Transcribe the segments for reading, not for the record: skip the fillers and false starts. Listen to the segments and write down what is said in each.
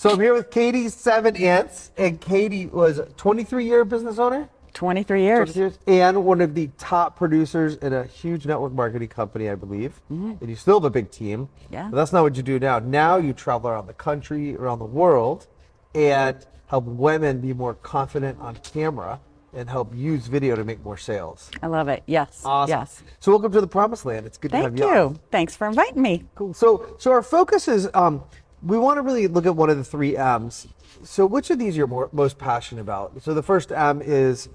So I'm here with Katie Sevenants, and Katie was a 23-year business owner? 23 years. 23 years. And one of the top producers in a huge network marketing company, I believe. Mm-hmm. And you still have a big team. Yeah. But that's not what you do now. Now you travel around the country, around the world, and help women be more confident on camera and help use video to make more sales. I love it. Yes. Awesome. Yes. So welcome to the Promised Land. It's good to have Thank you on. you. Thanks for inviting me. Cool. So our focus is, we want to really look at one of the 3 M's. So which of these you're most passionate about? So the first M is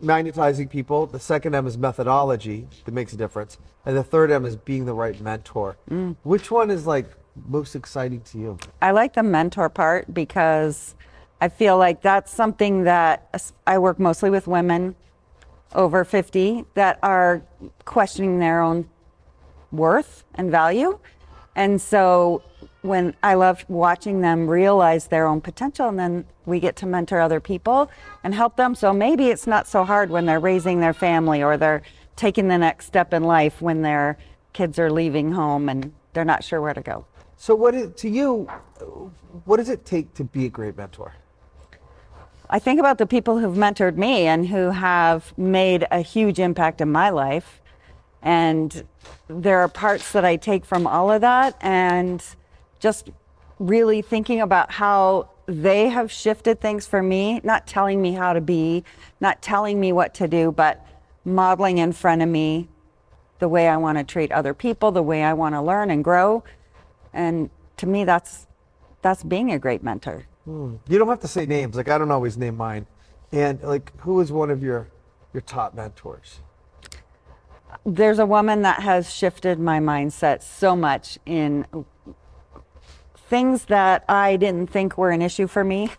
magnetizing people. The second M is methodology that makes a difference. And the third M is being the right mentor. Which one is like most exciting to you? I like the mentor part because I feel like that's something that I work mostly with women over 50 that are questioning their own worth and value. And so when I love watching them realize their own potential, and then we get to mentor other people and help them. So maybe it's not so hard when they're raising their family or they're taking the next step in life when their kids are leaving home and they're not sure where to go. So to you, what does it take to be a great mentor? I think about the people who've mentored me and who have made a huge impact in my life. And there are parts that I take from all of that, and just really thinking about how they have shifted things for me, not telling me how to be, not telling me what to do, but modeling in front of me the way I want to treat other people, the way I want to learn and grow. And to me, that's being a great mentor. You don't have to say names. Like, I don't always name mine. And like, who is one of your top mentors? There's a woman that has shifted my mindset so much in things that I didn't think were an issue for me,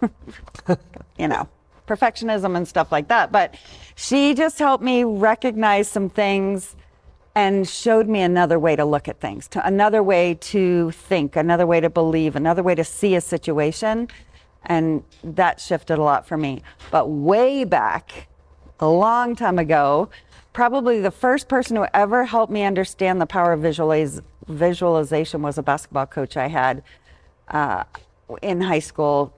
perfectionism and stuff like that. But she just helped me recognize some things and showed me another way to look at things, to another way to think, another way to believe, another way to see a situation. And that shifted a lot for me. But way back, a long time ago, probably the first person who ever helped me understand the power of visualization was a basketball coach I had in high school,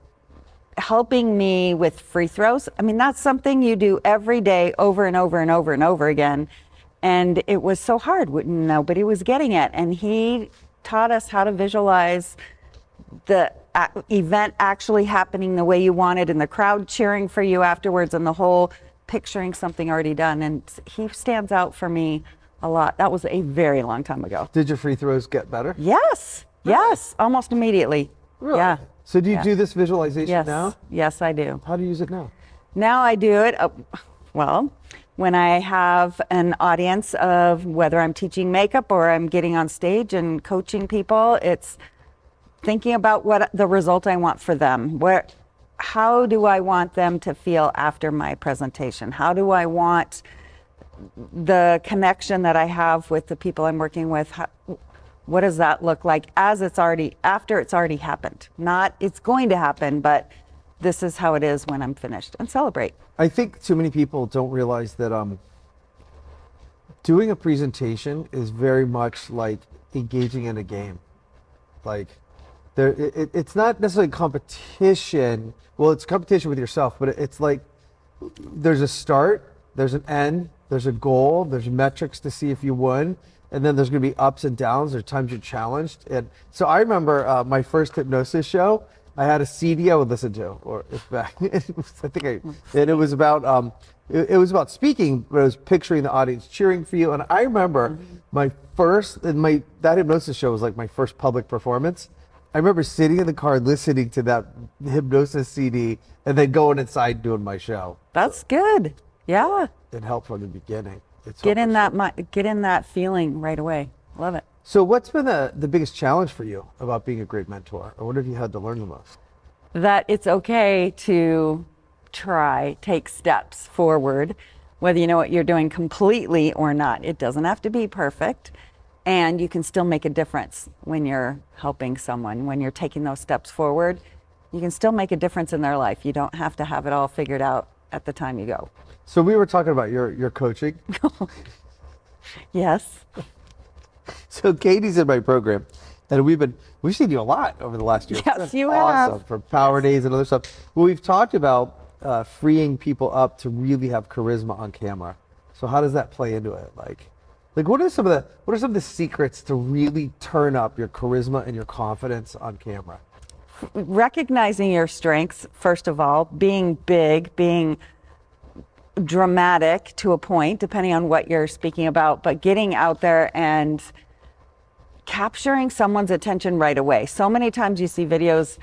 helping me with free throws. I mean, that's something you do every day over and over and over and over again. And it was so hard. Nobody was getting it. And he taught us how to visualize the event actually happening the way you wanted, and the crowd cheering for you afterwards, and the whole picturing something already done. And he stands out for me a lot. That was a very long time ago. Did your free throws get better? Yes. Really? Yes. Almost immediately. Really? Yeah. So do you do this visualization now? Yes, I do. How do you use it now? Now I do it, when I have an audience of whether I'm teaching makeup or I'm getting on stage and coaching people, it's thinking about what the result I want for them. How do I want them to feel after my presentation? How do I want the connection that I have with the people I'm working with? What does that look like after it's already happened? Not it's going to happen, but this is how it is when I'm finished, and celebrate. I think too many people don't realize that doing a presentation is very much like engaging in a game. Like, it's not necessarily competition. Well, it's competition with yourself, but it's like there's a start, there's an end, there's a goal, there's metrics to see if you won, and then there's going to be ups and downs. There's times you're challenged. And so I remember my first hypnosis show, I had a CD I would listen to, and it was about speaking, but it was picturing the audience cheering for you. And I remember that hypnosis show was like my first public performance. I remember sitting in the car listening to that hypnosis CD and then going inside doing my show. That's good. Yeah. It helped from the beginning. Get in that feeling right away. Love it. So what's been the biggest challenge for you about being a great mentor, or what have you had to learn the most? That it's okay to take steps forward, whether you know what you're doing completely or not. It doesn't have to be perfect, and you can still make a difference when you're helping someone. When you're taking those steps forward, you can still make a difference in their life. You don't have to have it all figured out at the time you go. So we were talking about your coaching. Yes. So Katie's in my program, and we've been We've seen you a lot over the last year. Yes, It's been you awesome have. for Power Days and other stuff. Well, we've talked about freeing people up to really have charisma on camera. So how does that play into it? Like what are some of the secrets to really turn up your charisma and your confidence on camera? Recognizing your strengths, first of all, being big, being dramatic to a point, depending on what you're speaking about, but getting out there and capturing someone's attention right away. So many times I see videos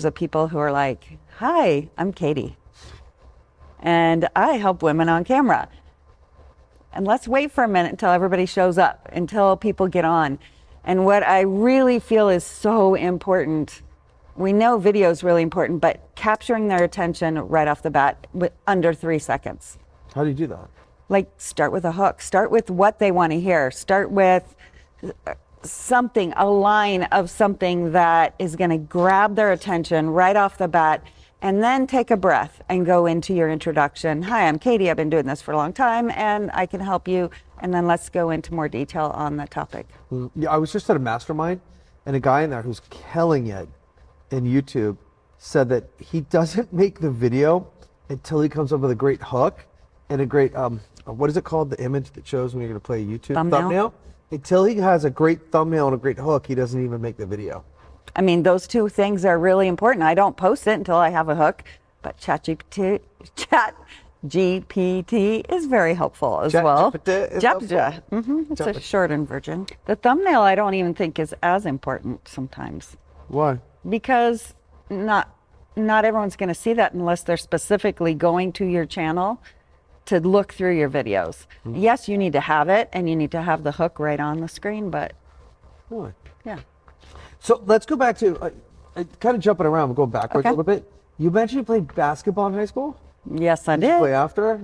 of people who are like, "Hi, I'm Katie, and I help women on camera." And let's wait for a minute until everybody shows up, until people get on. And what I really feel is so important, we know video is really important, but capturing their attention right off the bat with under 3 seconds. How do you do that? Like, start with a hook, start with what they want to hear, start with something, a line of something that is going to grab their attention right off the bat, and then take a breath and go into your introduction. "Hi, I'm Katie. I've been doing this for a long time and I can help you." And then let's go into more detail on the topic. Yeah, I was just at a mastermind, and a guy in there who's killing it in YouTube said that he doesn't make the video until he comes up with a great hook and a great what is it called, the image that shows when you're going to play a YouTube thumbnail? Until he has a great thumbnail and a great hook, he doesn't even make the video. I mean, those two things are really important. I don't post it until I have a hook, but ChatGPT is very helpful as well. It's a shortened version. The thumbnail I don't even think is as important sometimes. Why? Because not everyone's going to see that unless they're specifically going to your channel to look through your videos. Yes, you need to have it and you need to have the hook right on the screen, but Really? yeah. So let's go back to kind of jumping around. We're going backwards Okay. a little bit. You mentioned you played basketball in high school? Yes, I Did you play did. after?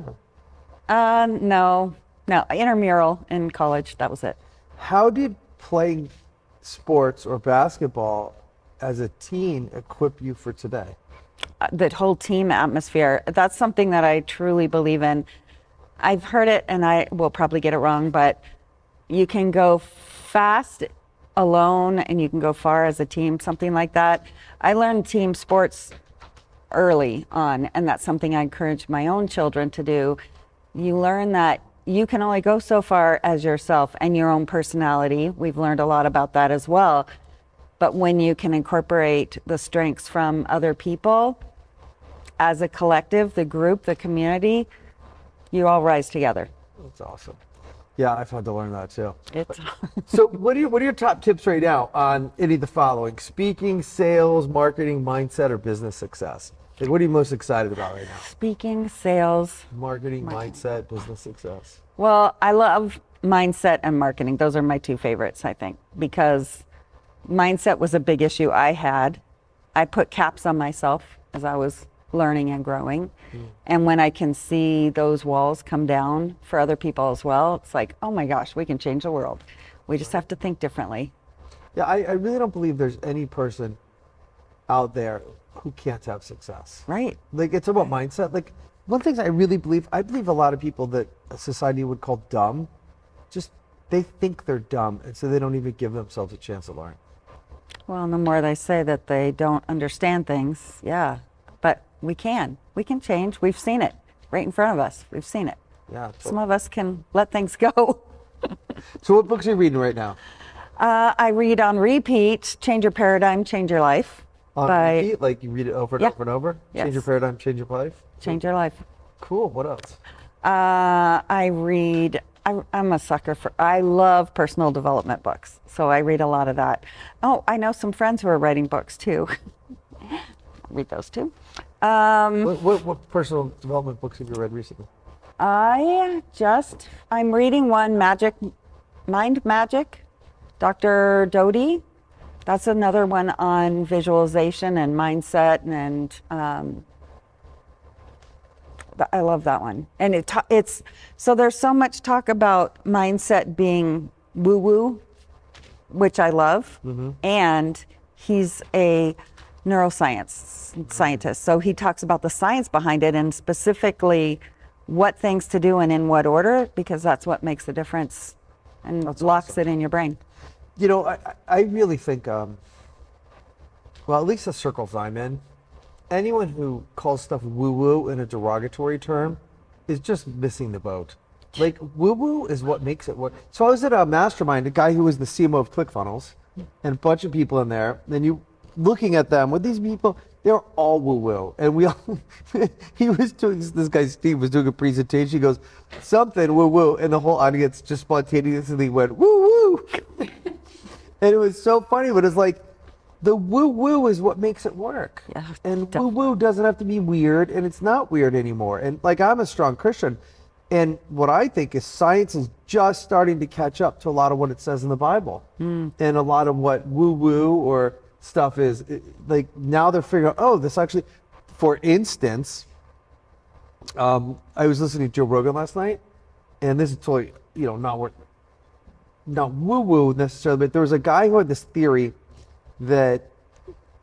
No, intramural in college. That was it. How did playing sports or basketball as a teen equip you for today? The whole team atmosphere, that's something that I truly believe in. I've heard it and I will probably get it wrong, but you can go fast alone and you can go far as a team, something like that. I learned team sports early on, and that's something I encourage my own children to do. You learn that you can only go so far as yourself and your own personality. We've learned a lot about that as well. But when you can incorporate the strengths from other people as a collective, the group, the community, you all rise together. That's awesome. Yeah, I've had to learn that too. It's So what are your top tips right now on any of the following? Speaking, sales, marketing, mindset, or business success? Like, what are you most excited about right now? speaking, sales. Marketing, mindset, business success. Well, I love mindset and marketing. Those are my two favorites, I think, because mindset was a big issue I had. I put caps on myself as I was learning and growing. And when I can see those walls come down for other people as well, it's like, oh my gosh, we can change the world. We just have to think differently. Yeah, I really don't believe there's any person out there who can't have success. Right. Like, it's about mindset. Like, one thing I believe a lot of people that society would call dumb, just they think they're dumb, and so they don't even give themselves a chance to learn. Well, and the more they say that they don't understand things, yeah, but we can change. We've seen it right in front of us. We've seen it. Yeah. Some of us can let things go. So what books are you reading right now? I read on repeat, Change Your Paradigm, Change Your Life. On repeat? Like, you read it over and Yeah. over and over? Yes. Change your paradigm, change your life? Change Your Life. Cool. What else? I'm a sucker I love personal development books. So I read a lot of that. Oh, I know some friends who are writing books too. Read those too. What personal development books have you read recently? I'm reading one, Mind Magic, Dr. Doty. That's another one on visualization and mindset, and I love that one. And so there's so much talk about mindset being woo-woo, which I love, and he's a neuroscience scientist. So he talks about the science behind it and specifically what things to do and in what order, because that's what makes the difference and locks it in your brain. You know, I really think, well, at least the circles I'm in, anyone who calls stuff woo-woo in a derogatory term is just missing the boat. Like, woo-woo is what makes it work. So I was at a mastermind, a guy who was the CMO of ClickFunnels, and a bunch of people in there, and you looking at them with these people, they're all woo-woo. And we all, he was doing, this guy Steve was doing a presentation, he goes, something woo-woo, and the whole audience just spontaneously went, woo-woo. And it was so funny, but it's like, the woo-woo is what makes it work. Yeah, and woo-woo doesn't have to be weird, and it's not weird anymore. And like, I'm a strong Christian, and what I think is science is just starting to catch up to a lot of what it says in the Bible. And a lot of what woo-woo or stuff is, like, now they're figuring out, oh, this actually, for instance, I was listening to Joe Rogan last night, and this is totally, you know, not woo-woo necessarily, but there was a guy who had this theory that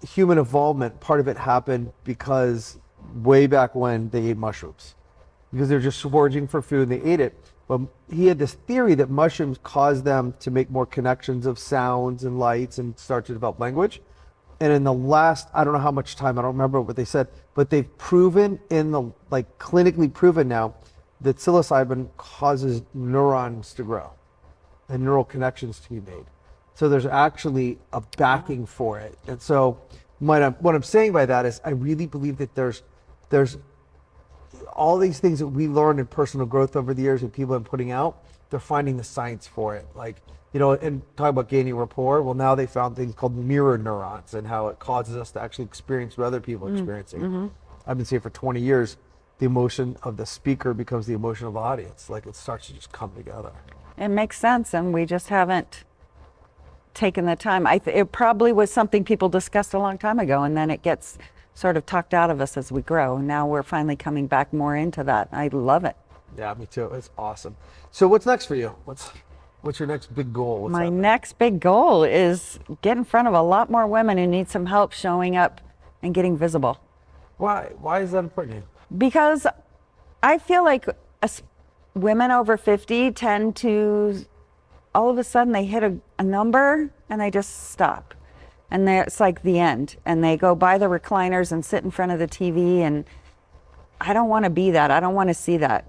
human evolvement, part of it happened because way back when they ate mushrooms, because they're just foraging for food and they ate it. But he had this theory that mushrooms caused them to make more connections of sounds and lights and start to develop language. And in the last, I don't know how much time, I don't remember what they said, but they've proven clinically proven now that psilocybin causes neurons to grow and neural connections to be made. So there's actually a backing for it. And so what I'm saying by that is I really believe that there's all these things that we learned in personal growth over the years and people have been putting out, they're finding the science for it. Like, you know, and talking about gaining rapport, well, now they found things called mirror neurons and how it causes us to actually experience what other people are experiencing. I've been saying for 20 years, the emotion of the speaker becomes the emotion of the audience. Like, it starts to just come together. It makes sense, and we just haven't taken the time. It probably was something people discussed a long time ago, and then it gets sort of talked out of us as we grow. Now we're finally coming back more into that. I love it. Yeah, me too. It's awesome. So what's next for you? What's your next big goal? What's My next big goal is get in front of a lot more women who need some help showing up and getting visible. Why? Why is that important to you? Because I feel like women over 50 tend to, all of a sudden they hit a number and they just stop. And it's like the end. And they go buy the recliners and sit in front of the TV. And I don't want to be that. I don't want to see that.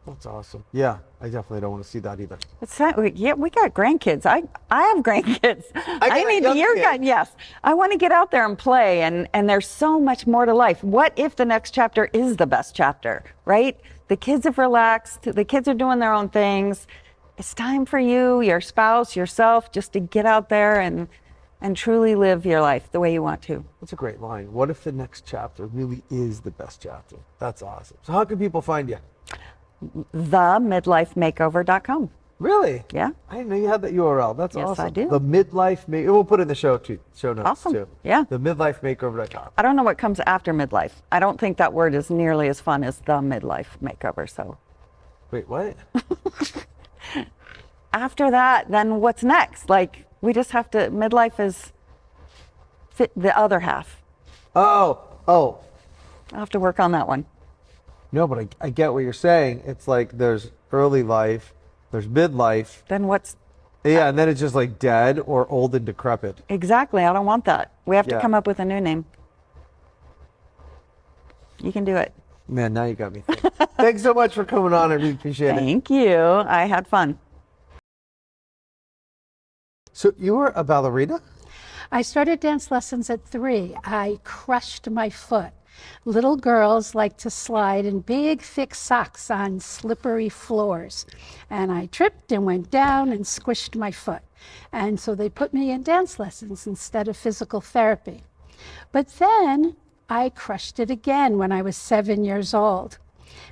That's awesome. Yeah, I definitely don't want to see that either. It's not, yeah, we got grandkids. I have grandkids. I need to hear that. Yes. I want to get out there and play. And there's so much more to life. What if the next chapter is the best chapter, right? The kids have relaxed. The kids are doing their own things. It's time for you, your spouse, yourself, just to get out there and truly live your life the way you want to. That's a great line. What if the next chapter really is the best chapter? That's awesome. So how can people find you? TheMidlifeMakeover.com. Really? Yeah. I didn't know you had that URL. That's Yes, awesome. I do. The Midlife We'll put it in the show notes Awesome. too. Yeah. The MidlifeMakeover.com. I don't know what comes after midlife. I don't think that word is nearly as fun as the midlife makeover. So Wait, what? after that, then what's next? Like, we just have to, midlife is fit the other half. Oh. I'll have to work on that one. No, but I get what you're saying. It's like there's early life, there's midlife. Then what's Yeah, and then it's just like dead or old and decrepit. exactly? I don't want that. We have to Yeah. come up with a new name. You can do it. Man, now you got me thinking. Thanks so much for coming on. I really appreciate it. Thank you. I had fun. So you were a ballerina? I started dance lessons at 3. I crushed my foot. Little girls like to slide in big, thick socks on slippery floors. And I tripped and went down and squished my foot. And so they put me in dance lessons instead of physical therapy. But then I crushed it again when I was 7 years old.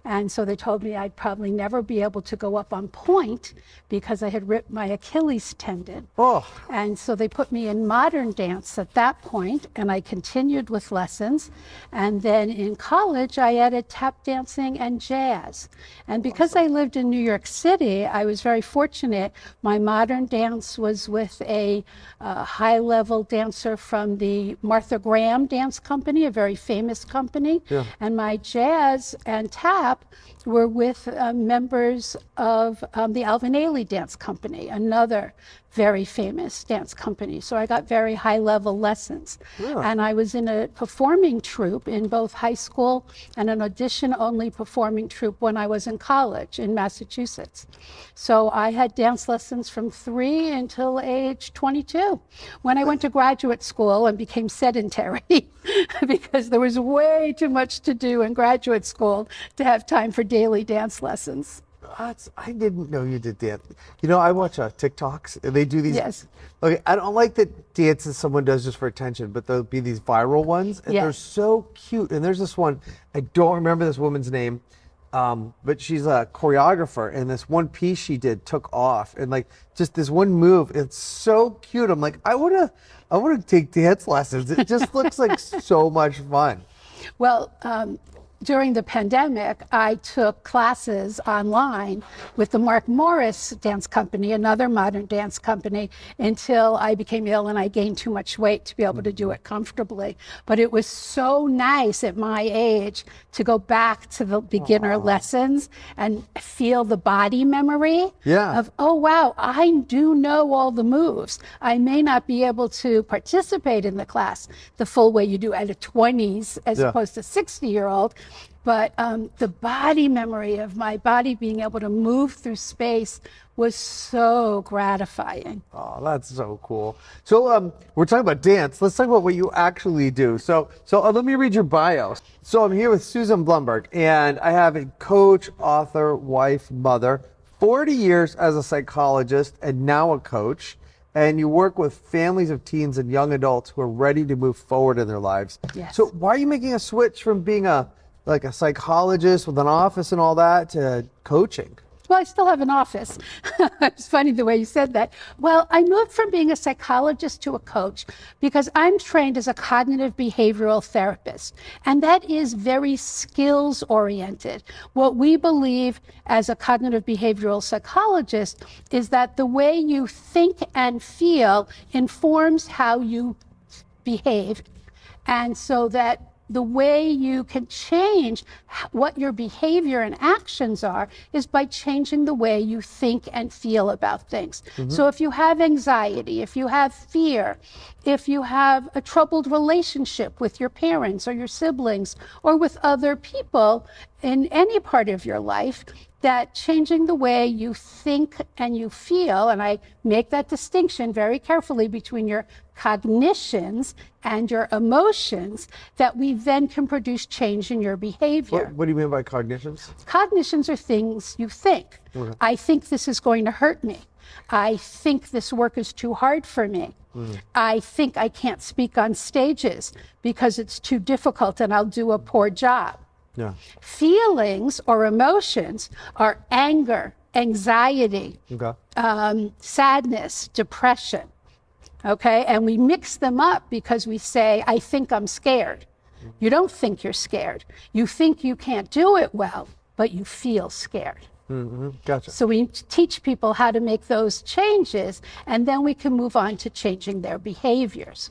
And so they told me I'd probably never be able to go up on point because I had ripped my Achilles tendon. Oh. And so they put me in modern dance at that point, and I continued with lessons. And then in college, I added tap dancing and jazz. And because I lived in New York City, I was very fortunate. My modern dance was with a high-level dancer from the Martha Graham Dance Company, a very famous company. Yeah. And my jazz and tap tap were with members of the Alvin Ailey Dance Company, another very famous dance company. So I got very high level lessons. Yeah. And I was in a performing troupe in both high school and an audition only performing troupe when I was in college in Massachusetts. So I had dance lessons from 3 until age 22. When I went to graduate school and became sedentary because there was way too much to do in graduate school to have time for daily dance lessons. I didn't know you did dance. You know, I watch TikToks and they do these. Yes. Okay, I don't like the dances someone does just for attention, but there'll be these viral ones and they're Yes. so cute. And there's this one, I don't remember this woman's name, but she's a choreographer and this one piece she did took off and like just this one move. It's so cute. I'm like, I wanna take dance lessons. It just looks like so much fun. Well, during the pandemic, I took classes online with the Mark Morris Dance Company, another modern dance company, until I became ill and I gained too much weight to be able to do it comfortably. But it was so nice at my age to go back to the beginner lessons and feel the body memory of, oh, wow, I do know all the moves. I may not be able to participate in the class the full way you do at a 20s as opposed to 60-year-old. But the body memory of my body being able to move through space was so gratifying. Oh, that's so cool. So we're talking about dance. Let's talk about what you actually do. So let me read your bio. So I'm here with Susan Blumberg, and I have a coach, author, wife, mother, 40 years as a psychologist, and now a coach. And you work with families of teens and young adults who are ready to move forward in their lives. Yes. So why are you making a switch from being a psychologist with an office and all that to coaching? Well, I still have an office. It's funny the way you said that. Well, I moved from being a psychologist to a coach because I'm trained as a cognitive behavioral therapist, and that is very skills oriented. What we believe as a cognitive behavioral psychologist is that the way you think and feel informs how you behave, and so that the way you can change what your behavior and actions are is by changing the way you think and feel about things. So if you have anxiety, if you have fear, if you have a troubled relationship with your parents or your siblings or with other people in any part of your life, that changing the way you think and you feel, and I make that distinction very carefully between your cognitions and your emotions, that we then can produce change in your behavior. What do you mean by cognitions? Cognitions are things you think. I think this is going to hurt me. I think this work is too hard for me. I think I can't speak on stages because it's too difficult and I'll do a poor job. Yeah. Feelings or emotions are anger, anxiety, sadness, depression. Okay, and we mix them up because we say, I think I'm scared. You don't think you're scared. You think you can't do it well, but you feel scared. Gotcha. So we teach people how to make those changes, and then we can move on to changing their behaviors.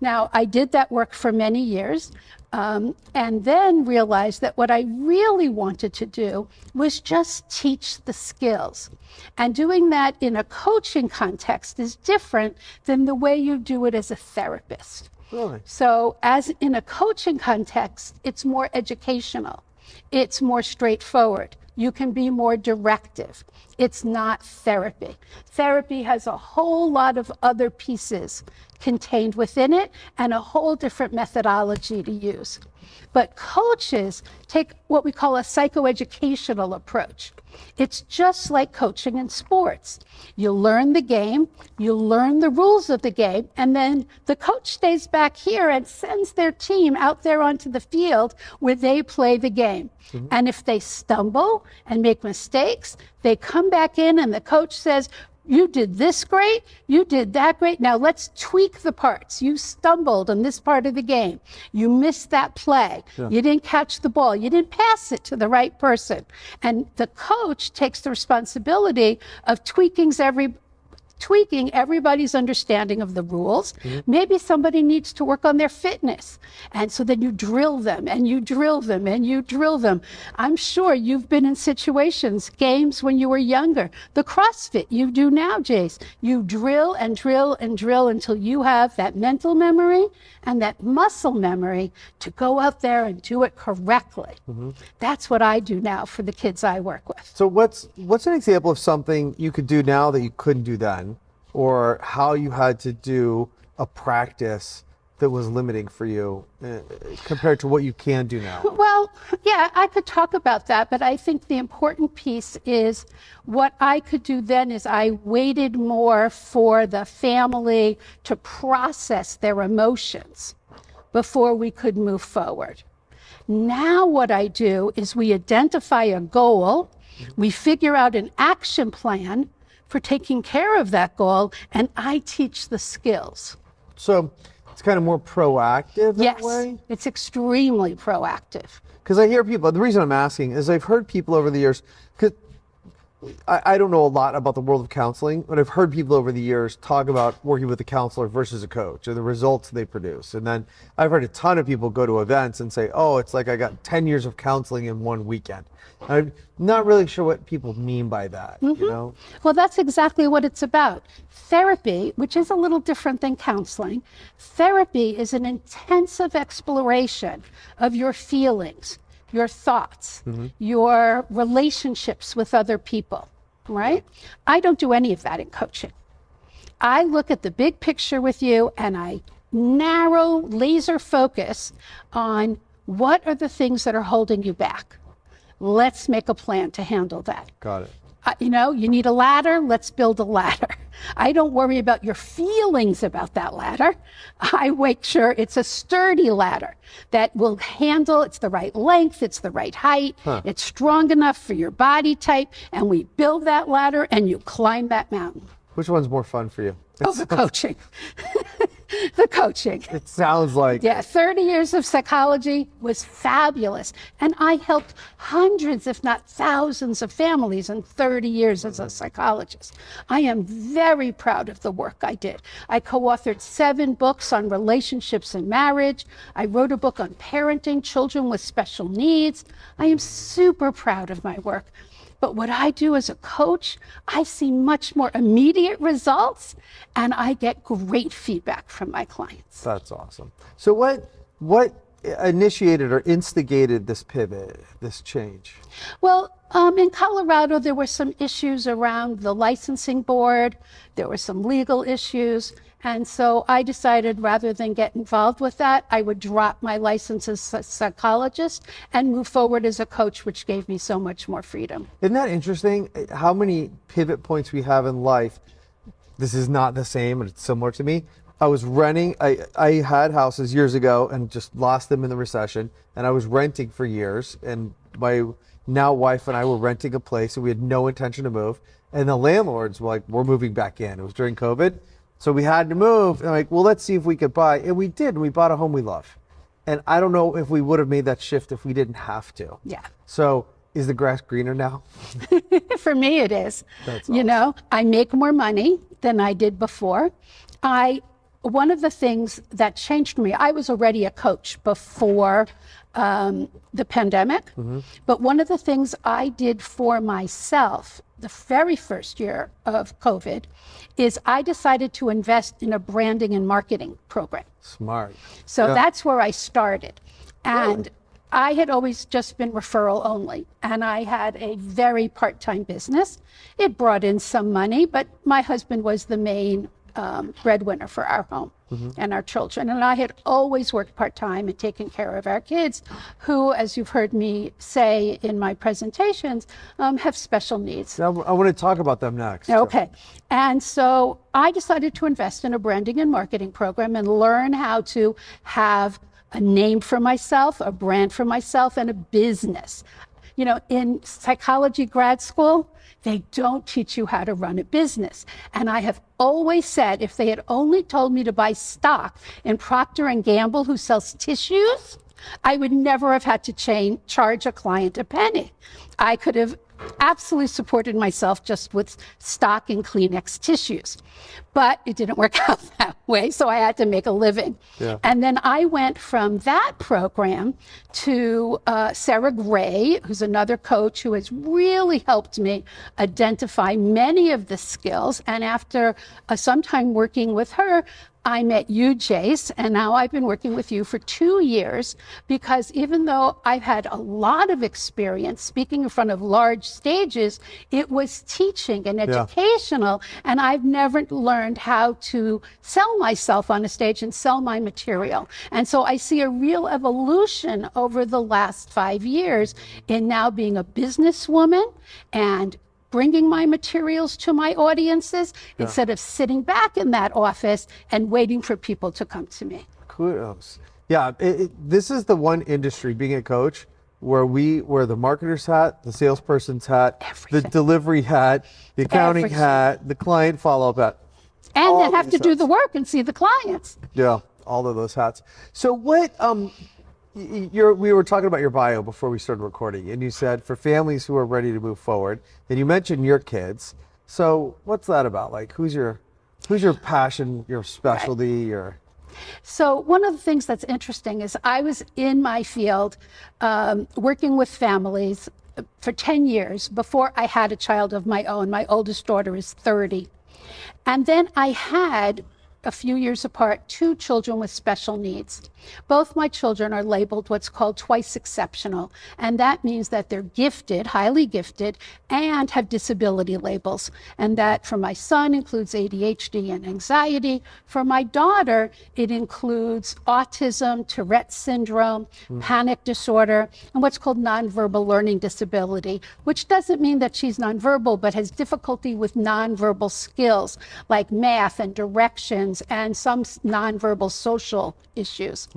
Now, I did that work for many years, and then realized that what I really wanted to do was just teach the skills. And doing that in a coaching context is different than the way you do it as a therapist. Really? So as in a coaching context, it's more educational. It's more straightforward. You can be more directive. It's not therapy. Therapy has a whole lot of other pieces contained within it and a whole different methodology to use. But coaches take what we call a psychoeducational approach. It's just like coaching in sports. You learn the game, you learn the rules of the game, and then the coach stays back here and sends their team out there onto the field where they play the game. And if they stumble and make mistakes, they come back in and the coach says, you did this great, you did that great. Now let's tweak the parts. You stumbled on this part of the game. You missed that play. You didn't catch the ball. You didn't pass it to the right person. And the coach takes the responsibility of tweaking tweaking everybody's understanding of the rules. Maybe somebody needs to work on their fitness. And so then you drill them and you drill them and you drill them. I'm sure you've been in situations, games when you were younger, the CrossFit you do now, Jase. You drill and drill and drill until you have that mental memory and that muscle memory to go out there and do it correctly. That's what I do now for the kids I work with. So what's an example of something you could do now that you couldn't do then, or how you had to do a practice that was limiting for you compared to what you can do now? Well, yeah, I could talk about that, but I think the important piece is what I could do then is I waited more for the family to process their emotions before we could move forward. Now what I do is we identify a goal, we figure out an action plan for taking care of that goal, and I teach the skills. So it's kind of more proactive that Yes, way? it's extremely proactive. Because I hear people, the reason I'm asking is I've heard people over the years, because I don't know a lot about the world of counseling, but I've heard people over the years talk about working with a counselor versus a coach and the results they produce. And then I've heard a ton of people go to events and say, oh, it's like I got 10 years of counseling in one weekend. I'm not really sure what people mean by that, you know? Well, that's exactly what it's about. Therapy, which is a little different than counseling, therapy is an intensive exploration of your feelings, your thoughts, your relationships with other people, right? I don't do any of that in coaching. I look at the big picture with you and I narrow laser focus on what are the things that are holding you back. Let's make a plan to handle that. Got it. You know, you need a ladder, let's build a ladder. I don't worry about your feelings about that ladder. I make sure it's a sturdy ladder that will handle, it's the right length, it's the right height, it's strong enough for your body type, and we build that ladder and you climb that mountain. Which one's more fun for you? Oh, the coaching. The coaching. It sounds like. Yeah, 30 years of psychology was fabulous. And I helped hundreds, if not thousands of families in 30 years as a psychologist. I am very proud of the work I did. I co-authored 7 books on relationships and marriage. I wrote a book on parenting children with special needs. I am super proud of my work. But what I do as a coach, I see much more immediate results and I get great feedback from my clients. That's awesome. So what initiated or instigated this pivot, this change? Well, in Colorado, there were some issues around the licensing board. There were some legal issues. And so I decided rather than get involved with that, I would drop my license as a psychologist and move forward as a coach, which gave me so much more freedom. Isn't that interesting? How many pivot points we have in life. This is not the same, and it's similar to me. I was renting, I had houses years ago and just lost them in the recession. And I was renting for years. And my now wife and I were renting a place and we had no intention to move. And the landlords were like, we're moving back in. It was during COVID. So we had to move, and like, well, let's see if we could buy. And we did, and we bought a home we love. And I don't know if we would have made that shift if we didn't have to. Yeah. So is the grass greener now? For me, it is. That's You know, I make more money than I did before. One of the things that changed me, I was already a coach before the pandemic, but one of the things I did for myself the very first year of COVID is I decided to invest in a branding and marketing program. Smart. So Yeah. that's where I started. And Really? I had always just been referral only, and I had a very part-time business. It brought in some money, but my husband was the main breadwinner for our home and our children. And I had always worked part-time and taken care of our kids who, as you've heard me say in my presentations, have special needs. Now, I want to talk about them next. Okay. And so I decided to invest in a branding and marketing program and learn how to have a name for myself, a brand for myself, and a business. You know, in psychology grad school, they don't teach you how to run a business. And I have always said, if they had only told me to buy stock in Procter & Gamble, who sells tissues, I would never have had to charge a client a penny. I could have absolutely supported myself just with stock and Kleenex tissues. But it didn't work out that way, so I had to make a living. Yeah. And then I went from that program to Sarah Gray, who's another coach who has really helped me identify many of the skills. And after some time working with her, I met you, Jase, and now I've been working with you for 2 years, because even though I've had a lot of experience speaking in front of large stages, it was teaching and educational, and I've never learned how to sell myself on a stage and sell my material. And so I see a real evolution over the last 5 years in now being a businesswoman and bringing my materials to my audiences instead of sitting back in that office and waiting for people to come to me. Kudos. Yeah, this is the one industry, being a coach, where we wear the marketer's hat, the salesperson's hat, the delivery hat, the accounting hat, the client follow-up hat. And then have to do the work and see the clients. Yeah, all of those hats. So what, we were talking about your bio before we started recording, and you said for families who are ready to move forward, and you mentioned your kids. So what's that about? Like, who's your passion, your specialty, or? So one of the things that's interesting is I was in my field working with families for 10 years before I had a child of my own. My oldest daughter is 30. And then I had, a few years apart, 2 children with special needs. Both my children are labeled what's called twice exceptional, and that means that they're gifted, highly gifted, and have disability labels. And that for my son includes ADHD and anxiety. For my daughter, it includes autism, Tourette's syndrome, panic disorder, and what's called nonverbal learning disability, which doesn't mean that she's nonverbal, but has difficulty with nonverbal skills like math and directions and some nonverbal social issues.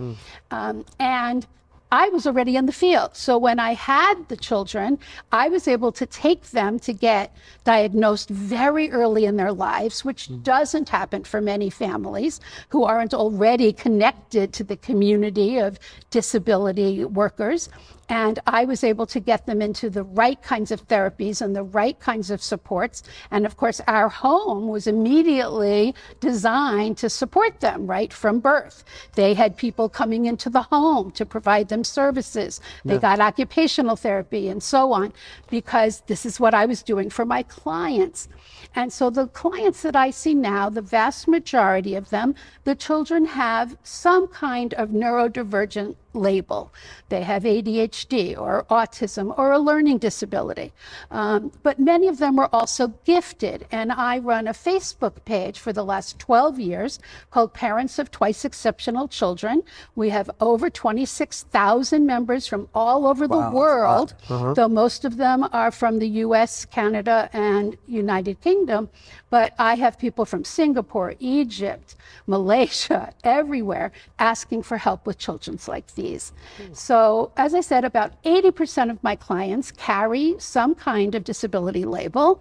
And I was already in the field. So when I had the children, I was able to take them to get diagnosed very early in their lives, which doesn't happen for many families who aren't already connected to the community of disability workers. And I was able to get them into the right kinds of therapies and the right kinds of supports. And of course, our home was immediately designed to support them right from birth. They had people coming into the home to provide them services. They got occupational therapy and so on, because this is what I was doing for my clients. And so the clients that I see now, the vast majority of them, the children have some kind of neurodivergent label. They have ADHD or autism or a learning disability. But many of them are also gifted. And I run a Facebook page for the last 12 years called Parents of Twice Exceptional Children. We have over 26,000 members from all over the world, though most of them are from the US, Canada, and United Kingdom. But I have people from Singapore, Egypt, Malaysia, everywhere asking for help with children like these. So, as I said, about 80% of my clients carry some kind of disability label.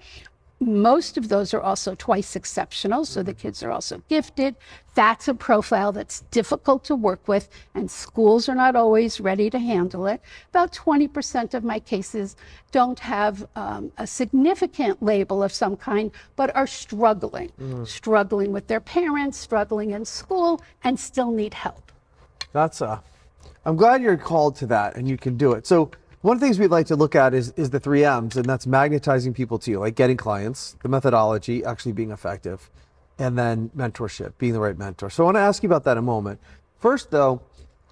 Most of those are also twice exceptional, so the kids are also gifted. That's a profile that's difficult to work with, and schools are not always ready to handle it. About 20% of my cases don't have a significant label of some kind, but are struggling with their parents, struggling in school, and still need help. I'm glad you're called to that and you can do it. So one of the things we'd like to look at is the 3 M's, and that's magnetizing people to you, like getting clients, the methodology, actually being effective, and then mentorship, being the right mentor. So I want to ask you about that in a moment. First though,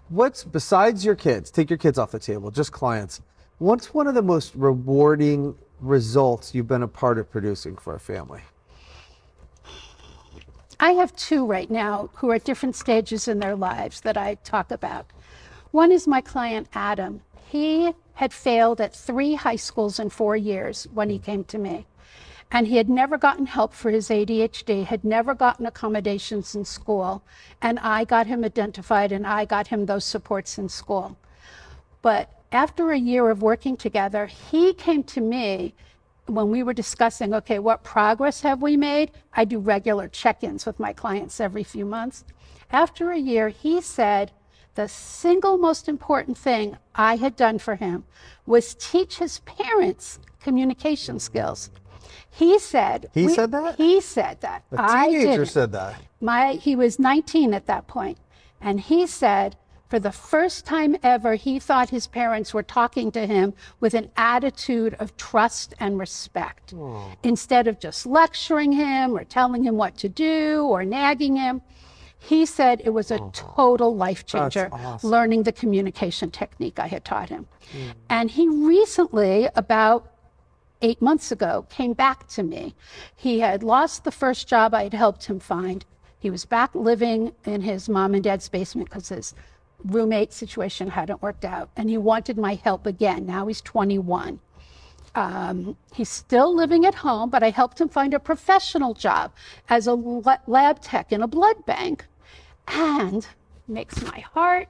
what's, besides your kids, take your kids off the table, just clients, what's one of the most rewarding results you've been a part of producing for a family? I have 2 right now who are at different stages in their lives that I talk about. One is my client, Adam. He had failed at 3 high schools in 4 years when he came to me. And he had never gotten help for his ADHD, had never gotten accommodations in school. And I got him identified and I got him those supports in school. But after a year of working together, he came to me when we were discussing, okay, what progress have we made? I do regular check-ins with my clients every few months. After a year, he said, the single most important thing I had done for him was teach his parents communication skills. He said. He said that? He said that. A I teenager didn't. said that. He was 19 at that point, and he said for the first time ever, he thought his parents were talking to him with an attitude of trust and respect. Instead of just lecturing him or telling him what to do or nagging him. He said it was a total life changer, That's awesome. learning the communication technique I had taught him. And he recently, about 8 months ago, came back to me. He had lost the first job I had helped him find. He was back living in his mom and dad's basement because his roommate situation hadn't worked out, and he wanted my help again. Now he's 21. He's still living at home, but I helped him find a professional job as a lab tech in a blood bank. And makes my heart,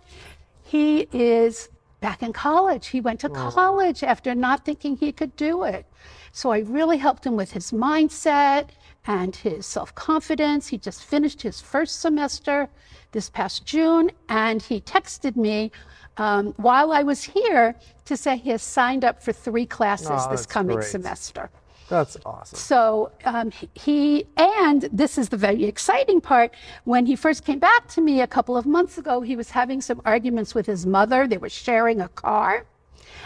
he is back in college. He went to college after not thinking he could do it. So I really helped him with his mindset and his self-confidence. He just finished his first semester this past June, and he texted me while I was here to say he has signed up for 3 classes this that's coming great. semester. That's awesome. So and this is the very exciting part, when he first came back to me a couple of months ago, he was having some arguments with his mother. They were sharing a car.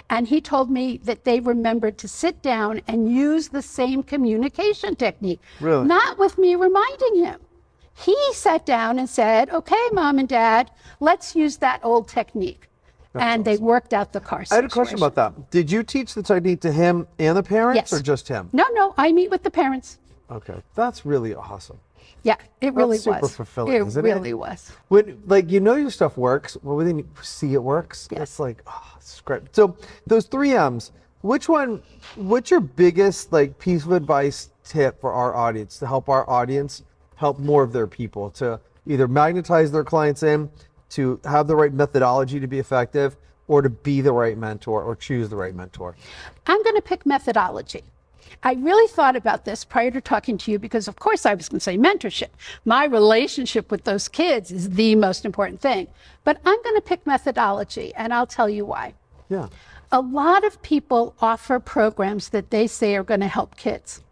And he told me that they remembered to sit down and use the same communication technique. Really? Not with me reminding him. He sat down and said, okay, Mom and Dad, let's use that old technique. And they worked out the car situation. I had a question about that. Did you teach the technique to him and the parents, Yes. or just him? No, I meet with the parents. Okay, that's really awesome. Yeah, it really That's super was. fulfilling, It isn't it? really was. When, like, you know your stuff works, well, when you see it works, Yes. it's like, oh, it's great. So those 3 M's, what's your biggest, like, piece of advice, tip for our audience to help our audience help more of their people to either magnetize their clients in, to have the right methodology to be effective, or to be the right mentor or choose the right mentor? I'm going to pick methodology. I really thought about this prior to talking to you because, of course, I was going to say mentorship. My relationship with those kids is the most important thing. But I'm going to pick methodology, and I'll tell you why. Yeah. A lot of people offer programs that they say are going to help kids.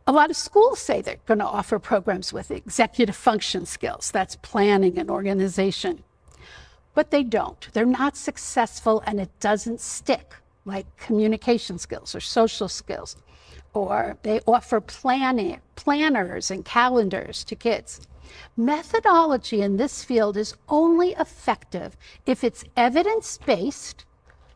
A lot of schools say they're going to offer programs with executive function skills. That's planning and organization. But they don't. They're not successful, and it doesn't stick, like communication skills or social skills. Or they offer planners and calendars to kids. Methodology in this field is only effective if it's evidence-based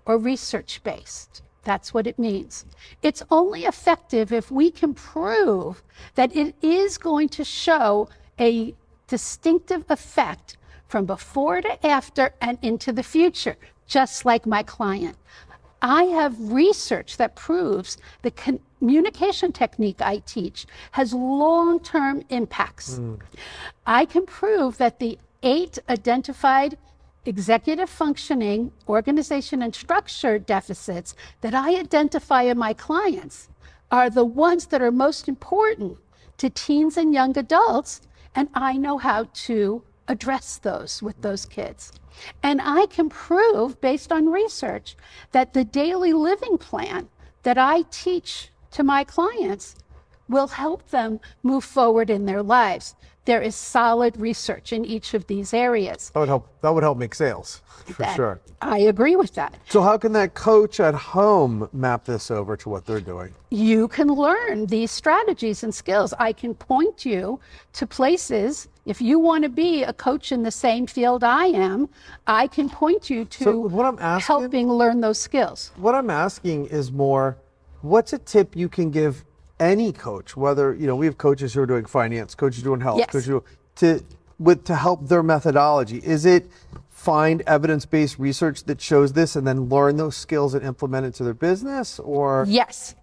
or research-based. That's what it means. It's only effective if we can prove that it is going to show a distinctive effect from before to after and into the future, just like my client. I have research that proves the communication technique I teach has long-term impacts. I can prove that the 8 identified executive functioning, organization, and structure deficits that I identify in my clients are the ones that are most important to teens and young adults, and I know how to address those with those kids. And I can prove, based on research, that the daily living plan that I teach to my clients will help them move forward in their lives. There is solid research in each of these areas. That would help make sales, for sure. I agree with that. So how can that coach at home map this over to what they're doing? You can learn these strategies and skills. I can point you to places. If you want to be a coach in the same field I am, I can point you to So what I'm asking, helping learn those skills. What I'm asking is more, what's a tip you can give any coach, whether, we have coaches who are doing finance, coaches doing health, Yes. coaches to help their methodology. Is it find evidence-based research that shows this and then learn those skills and implement it to their business, or? Yes.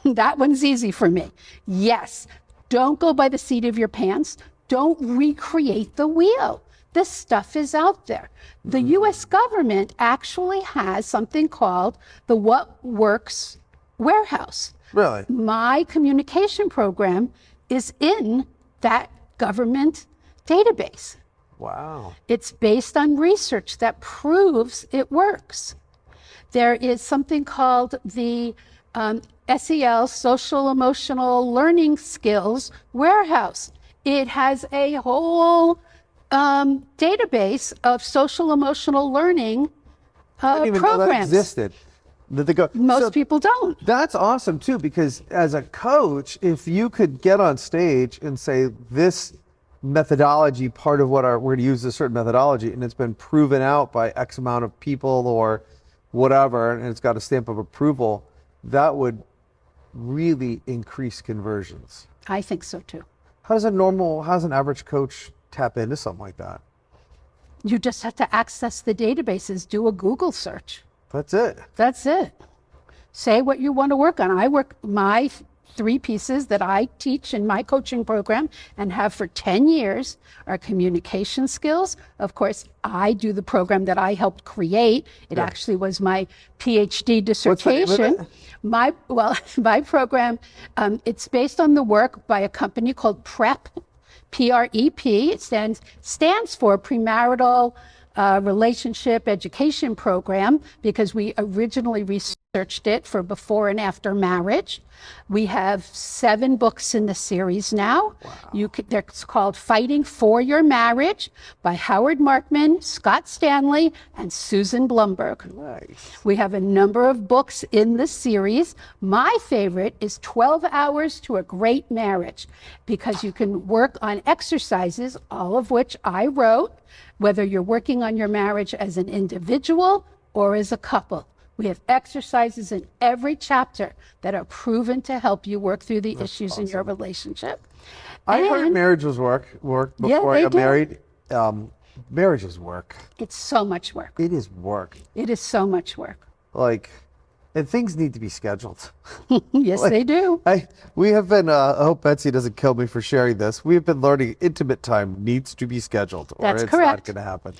That one's easy for me. Yes. Don't go by the seat of your pants. Don't recreate the wheel. This stuff is out there. The U.S. government actually has something called the What Works Warehouse. Really? My communication program is in that government database. Wow. It's based on research that proves it works. There is something called the SEL, Social Emotional Learning Skills Warehouse. It has a whole database of social emotional learning I didn't even know that programs. existed. That they go. Most So people don't. that's awesome too, because as a coach, if you could get on stage and say this methodology, part of what we're going to use a certain methodology, and it's been proven out by X amount of people or whatever, and it's got a stamp of approval, that would really increase conversions. I think so too. How does an average coach tap into something like that? You just have to access the databases, do a Google search. That's it. That's it. Say what you want to work on. I work my 3 pieces that I teach in my coaching program and have for 10 years are communication skills. Of course, I do the program that I helped create. It actually was my PhD dissertation. My program, it's based on the work by a company called PrEP, P-R-E-P. It stands for Premarital Relationship Education Program, because we originally researched it for before and after marriage. We have 7 books in the series now. Wow. They're called Fighting for Your Marriage by Howard Markman, Scott Stanley, and Susan Blumberg. Nice. We have a number of books in the series. My favorite is 12 Hours to a Great Marriage, because you can work on exercises, all of which I wrote, whether you're working on your marriage as an individual or as a couple. We have exercises in every chapter that are proven to help you work through the issues in your relationship. I heard marriages work before I got married. Marriages work. It's so much work. It is work. It is so much work. And things need to be scheduled. Yes, they do. We have been, I hope Betsy doesn't kill me for sharing this. We have been learning intimate time needs to be scheduled, or That's it's correct. not going to happen.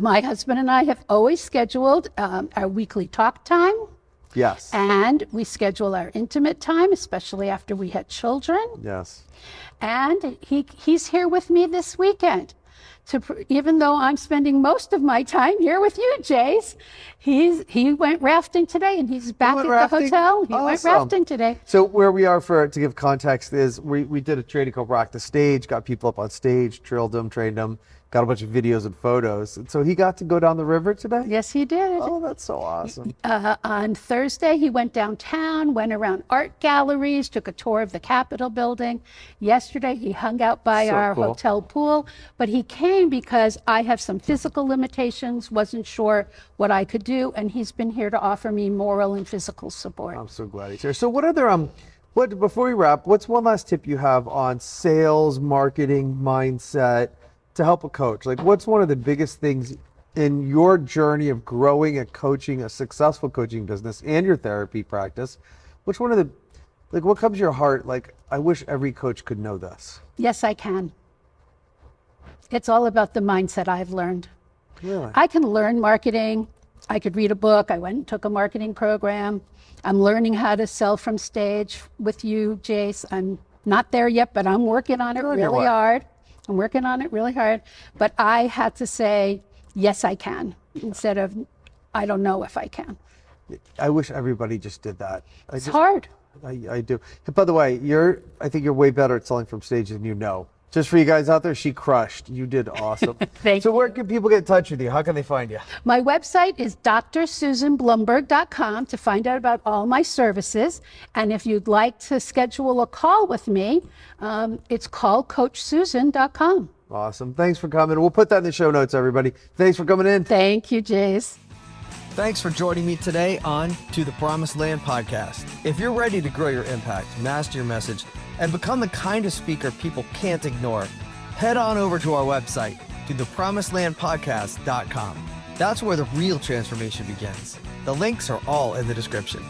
My husband and I have always scheduled our weekly talk time. Yes. And we schedule our intimate time, especially after we had children. Yes. And he's here with me this weekend. Even though I'm spending most of my time here with you, Jase, he went rafting today, and he's back at the hotel. He went rafting today. So where we are, to give context, is we did a training called Rock the Stage, got people up on stage, drilled them, trained them, got a bunch of videos and photos. And so he got to go down the river today? Yes, he did. Oh, that's so awesome. On Thursday, he went downtown, went around art galleries, took a tour of the Capitol building. Yesterday, he hung out by our hotel pool, but he came because I have some physical limitations, wasn't sure what I could do, and he's been here to offer me moral and physical support. I'm so glad he's here. So what other, before we wrap, what's one last tip you have on sales, marketing, mindset to help a coach? What's one of the biggest things in your journey of growing and coaching a successful coaching business and your therapy practice? Which one of the, what comes to your heart? I wish every coach could know this. Yes, I can. It's all about the mindset I've learned. Really? I can learn marketing. I could read a book. I went and took a marketing program. I'm learning how to sell from stage with you, Jase. I'm not there yet, but I'm working on it really hard. I'm working on it really hard. But I had to say, yes, I can, instead of, I don't know if I can. I wish everybody just did that. It's hard. I do. By the way, I think you're way better at selling from stage than you know. Just for you guys out there, she crushed. You did awesome. Thank you. So where can people get in touch with you? How can they find you? My website is drsusanblumberg.com to find out about all my services. And if you'd like to schedule a call with me, it's callcoachsusan.com. Awesome. Thanks for coming. We'll put that in the show notes, everybody. Thanks for coming in. Thank you, Jase. Thanks for joining me today on To the Promised Land podcast. If you're ready to grow your impact, master your message, and become the kind of speaker people can't ignore, head on over to our website, to thepromisedlandpodcast.com. That's where the real transformation begins. The links are all in the description.